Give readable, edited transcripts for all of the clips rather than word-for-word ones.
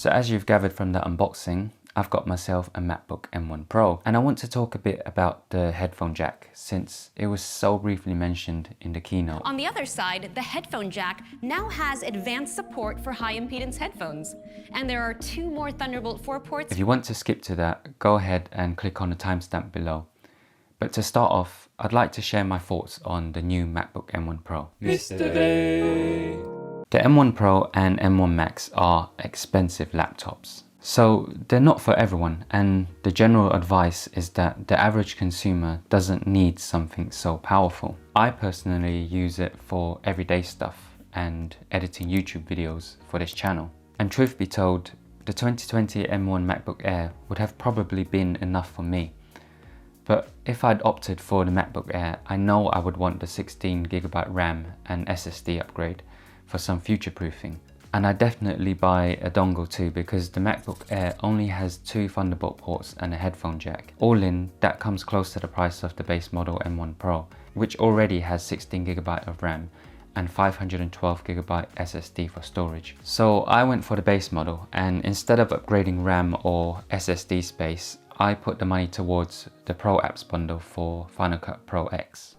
So as you've gathered from the unboxing, I've got myself a MacBook M1 Pro, and I want to talk a bit about the headphone jack since it was so briefly mentioned in the keynote. On the other side, the headphone jack now has advanced support for high-impedance headphones, and there are 2 more Thunderbolt 4 ports. If you want to skip to that, go ahead and click on the timestamp below. But to start off, I'd like to share my thoughts on the new MacBook M1 Pro. Yesterday. The M1 Pro and M1 Max are expensive laptops. So they're not for everyone, and the general advice is that the average consumer doesn't need something so powerful. I personally use it for everyday stuff and editing YouTube videos for this channel. And truth be told, the 2020 M1 MacBook Air would have probably been enough for me. But if I'd opted for the MacBook Air, I know I would want the 16GB RAM and SSD upgrade for some future-proofing. And I definitely buy a dongle too, because the MacBook Air only has 2 Thunderbolt ports and a headphone jack. All in, that comes close to the price of the base model M1 Pro, which already has 16GB of RAM and 512GB SSD for storage. So I went for the base model, and instead of upgrading RAM or SSD space, I put the money towards the Pro Apps bundle for Final Cut Pro X.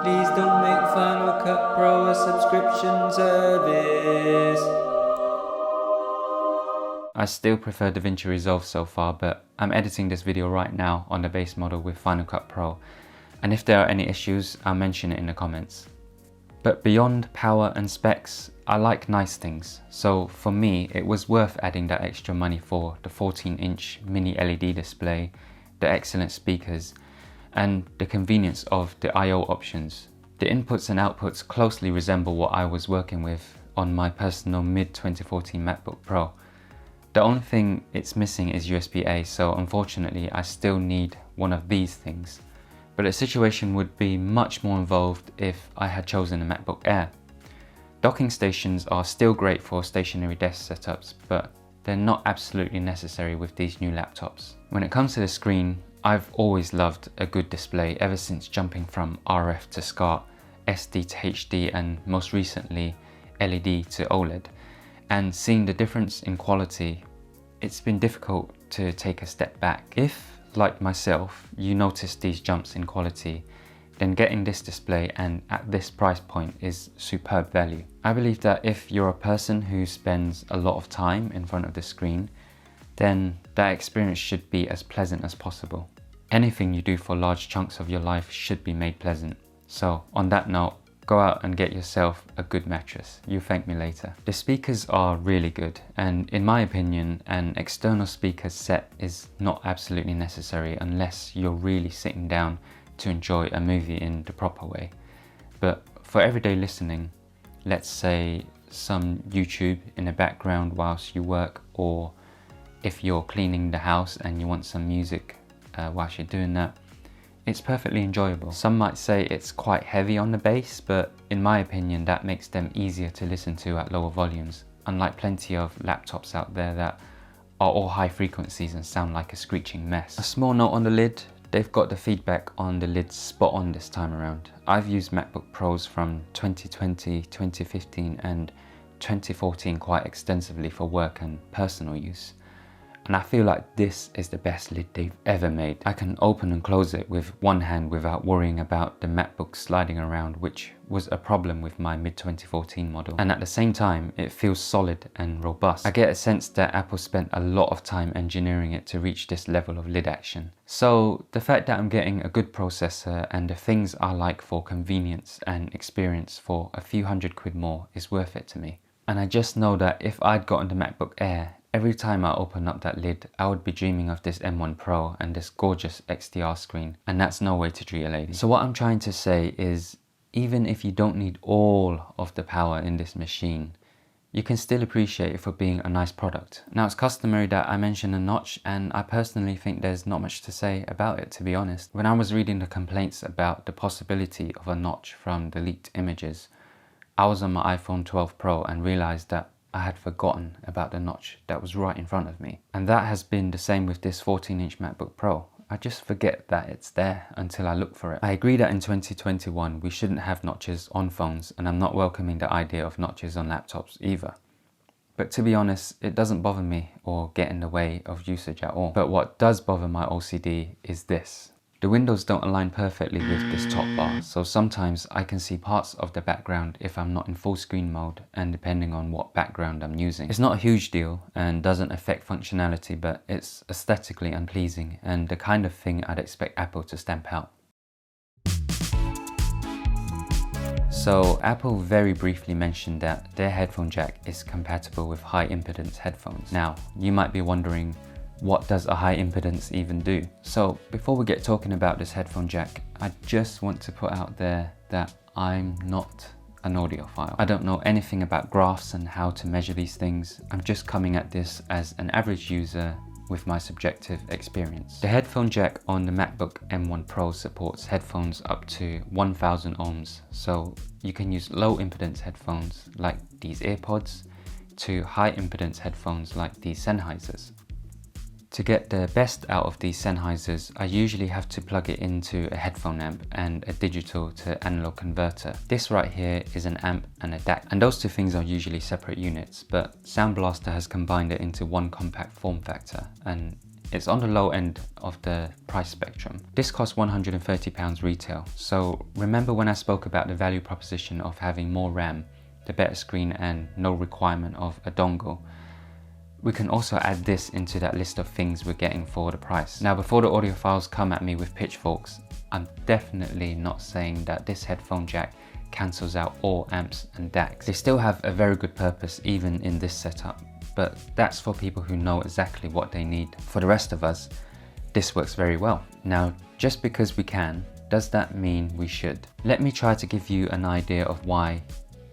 Please don't make Final Cut Pro a subscription service. I still prefer DaVinci Resolve so far, but I'm editing this video right now on the base model with Final Cut Pro, and if there are any issues, I'll mention it in the comments. But beyond power and specs, I like nice things, so for me it was worth adding that extra money for the 14-inch mini LED display, the excellent speakers, and the convenience of the I/O options. The inputs and outputs closely resemble what I was working with on my personal mid-2014 MacBook Pro. The only thing it's missing is USB-A, so unfortunately I still need one of these things. But the situation would be much more involved if I had chosen a MacBook Air. Docking stations are still great for stationary desk setups, but they're not absolutely necessary with these new laptops. When it comes to the screen, I've always loved a good display ever since jumping from RF to SCART, SD to HD, and most recently LED to OLED. And seeing the difference in quality, it's been difficult to take a step back. If, like myself, you notice these jumps in quality, then getting this display and at this price point is superb value. I believe that if you're a person who spends a lot of time in front of the screen, then that experience should be as pleasant as possible. Anything you do for large chunks of your life should be made pleasant. So on that note, go out and get yourself a good mattress. You'll thank me later. The speakers are really good, and in my opinion, an external speaker set is not absolutely necessary unless you're really sitting down to enjoy a movie in the proper way. But for everyday listening, let's say some YouTube in the background whilst you work, or if you're cleaning the house and you want some music whilst you're doing that, it's perfectly enjoyable. Some might say it's quite heavy on the bass, but in my opinion that makes them easier to listen to at lower volumes, unlike plenty of laptops out there that are all high frequencies and sound like a screeching mess. A small note on the lid, they've got the feedback on the lid spot on this time around. I've used MacBook Pros from 2020, 2015 and 2014 quite extensively for work and personal use. And I feel like this is the best lid they've ever made. I can open and close it with one hand without worrying about the MacBook sliding around, which was a problem with my mid-2014 model. And at the same time, it feels solid and robust. I get a sense that Apple spent a lot of time engineering it to reach this level of lid action. So the fact that I'm getting a good processor and the things I like for convenience and experience for a few £100 more is worth it to me. And I just know that if I'd gotten the MacBook Air, every time I open up that lid, I would be dreaming of this M1 Pro and this gorgeous XDR screen, and that's no way to treat a lady. So what I'm trying to say is, even if you don't need all of the power in this machine, you can still appreciate it for being a nice product. Now, it's customary that I mention a notch, and I personally think there's not much to say about it, to be honest. When I was reading the complaints about the possibility of a notch from the leaked images, I was on my iPhone 12 Pro and realized that I had forgotten about the notch that was right in front of me. And that has been the same with this 14-inch MacBook Pro. I just forget that it's there until I look for it. I agree that in 2021 we shouldn't have notches on phones, and I'm not welcoming the idea of notches on laptops either. But to be honest, it doesn't bother me or get in the way of usage at all. But what does bother my OCD is this. The windows don't align perfectly with this top bar, so sometimes I can see parts of the background if I'm not in full screen mode and depending on what background I'm using. It's not a huge deal and doesn't affect functionality, but it's aesthetically unpleasing and the kind of thing I'd expect Apple to stamp out. So Apple very briefly mentioned that their headphone jack is compatible with high impedance headphones. Now, you might be wondering, what does a high impedance even do? So before we get talking about this headphone jack, I just want to put out there that I'm not an audiophile. I don't know anything about graphs and how to measure these things. I'm just coming at this as an average user with my subjective experience. The headphone jack on the MacBook M1 Pro supports headphones up to 1000 ohms. So you can use low impedance headphones like these AirPods to high impedance headphones like these Sennheisers. To get the best out of these Sennheisers, I usually have to plug it into a headphone amp and a digital to analog converter. This right here is an amp and a DAC, and those two things are usually separate units, but Sound Blaster has combined it into one compact form factor, and it's on the low end of the price spectrum. This costs £130 retail, so remember when I spoke about the value proposition of having more RAM, the better screen and no requirement of a dongle? We can also add this into that list of things we're getting for the price. Now, before the audiophiles come at me with pitchforks, I'm definitely not saying that this headphone jack cancels out all amps and DACs. They still have a very good purpose even in this setup, but that's for people who know exactly what they need. For the rest of us, this works very well. Now, just because we can, does that mean we should? Let me try to give you an idea of why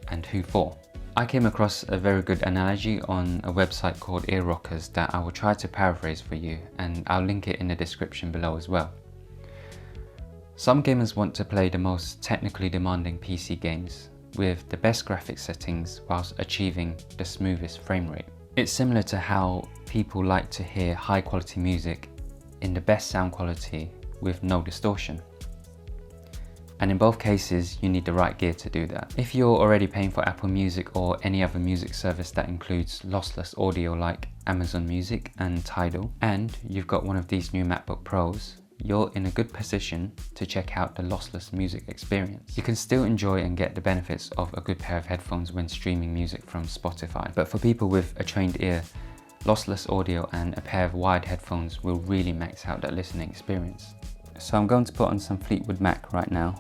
and who for. I came across a very good analogy on a website called Ear Rockers that I will try to paraphrase for you, and I'll link it in the description below as well. Some gamers want to play the most technically demanding PC games with the best graphics settings whilst achieving the smoothest frame rate. It's similar to how people like to hear high quality music in the best sound quality with no distortion. And in both cases, you need the right gear to do that. If you're already paying for Apple Music or any other music service that includes lossless audio like Amazon Music and Tidal, and you've got one of these new MacBook Pros, you're in a good position to check out the lossless music experience. You can still enjoy and get the benefits of a good pair of headphones when streaming music from Spotify. But for people with a trained ear, lossless audio and a pair of wired headphones will really max out that listening experience. So I'm going to put on some Fleetwood Mac right now.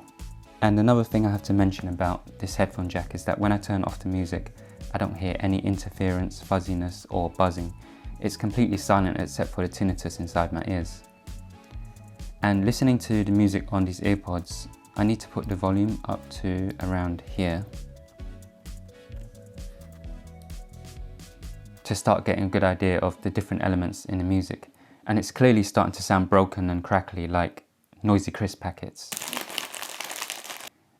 And another thing I have to mention about this headphone jack is that when I turn off the music, I don't hear any interference, fuzziness or buzzing. It's completely silent except for the tinnitus inside my ears. And listening to the music on these AirPods, I need to put the volume up to around here to start getting a good idea of the different elements in the music. And it's clearly starting to sound broken and crackly like noisy crisp packets.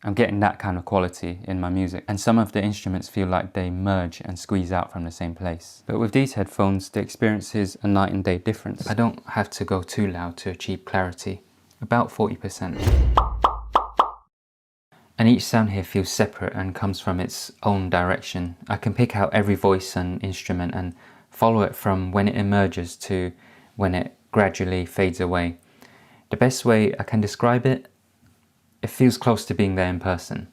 I'm getting that kind of quality in my music, and some of the instruments feel like they merge and squeeze out from the same place. But with these headphones, the experience is a night and day difference. I don't have to go too loud to achieve clarity, about 40%. And each sound here feels separate and comes from its own direction. I can pick out every voice and instrument and follow it from when it emerges to when it gradually fades away. The best way I can describe it, it feels close to being there in person.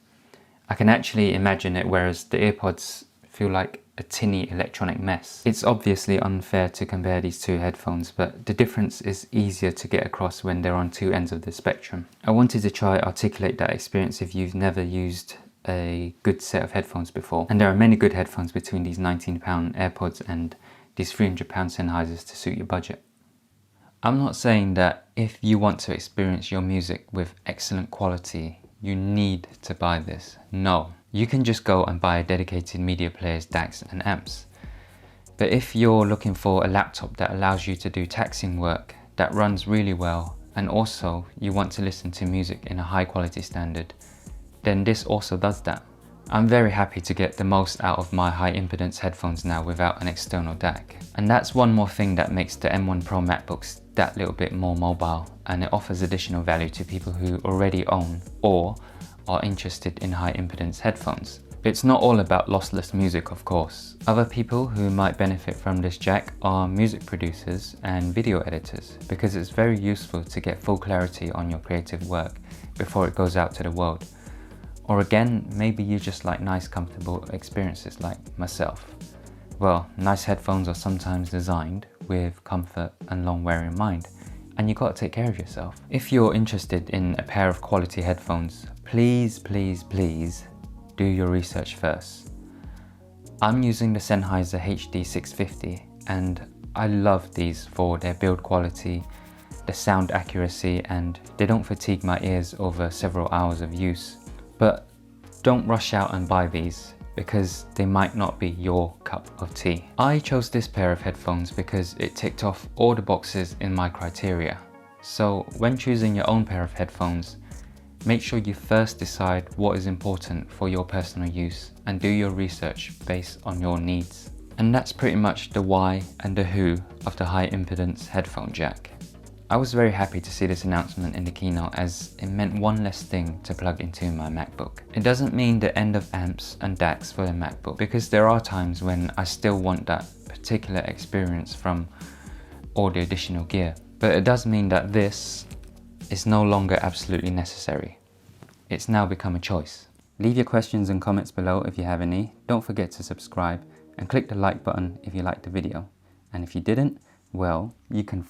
I can actually imagine it, whereas the AirPods feel like a tinny electronic mess. It's obviously unfair to compare these two headphones, but the difference is easier to get across when they're on two ends of the spectrum. I wanted to try articulate that experience if you've never used a good set of headphones before. And there are many good headphones between these £19 AirPods and these £300 Sennheisers to suit your budget. I'm not saying that if you want to experience your music with excellent quality, you need to buy this. No, you can just go and buy dedicated media players, DACs and amps. But if you're looking for a laptop that allows you to do taxing work, that runs really well, and also you want to listen to music in a high quality standard, then this also does that. I'm very happy to get the most out of my high impedance headphones now without an external DAC. And that's one more thing that makes the M1 Pro MacBooks that little bit more mobile, and it offers additional value to people who already own or are interested in high impedance headphones. It's not all about lossless music, of course. Other people who might benefit from this jack are music producers and video editors, because it's very useful to get full clarity on your creative work before it goes out to the world. Or again, maybe you just like nice, comfortable experiences like myself. Well, nice headphones are sometimes designed with comfort and long wear in mind, and you gotta take care of yourself. If you're interested in a pair of quality headphones, please do your research first. I'm using the Sennheiser HD650 and I love these for their build quality, the sound accuracy, and they don't fatigue my ears over several hours of use. But don't rush out and buy these, because they might not be your cup of tea. I chose this pair of headphones because it ticked off all the boxes in my criteria. So when choosing your own pair of headphones, make sure you first decide what is important for your personal use and do your research based on your needs. And that's pretty much the why and the who of the high impedance headphone jack. I was very happy to see this announcement in the keynote, as it meant one less thing to plug into my MacBook. It doesn't mean the end of amps and DACs for the MacBook, because there are times when I still want that particular experience from all the additional gear. But it does mean that this is no longer absolutely necessary. It's now become a choice. Leave your questions and comments below if you have any. Don't forget to subscribe and click the like button if you liked the video. And if you didn't, well, you can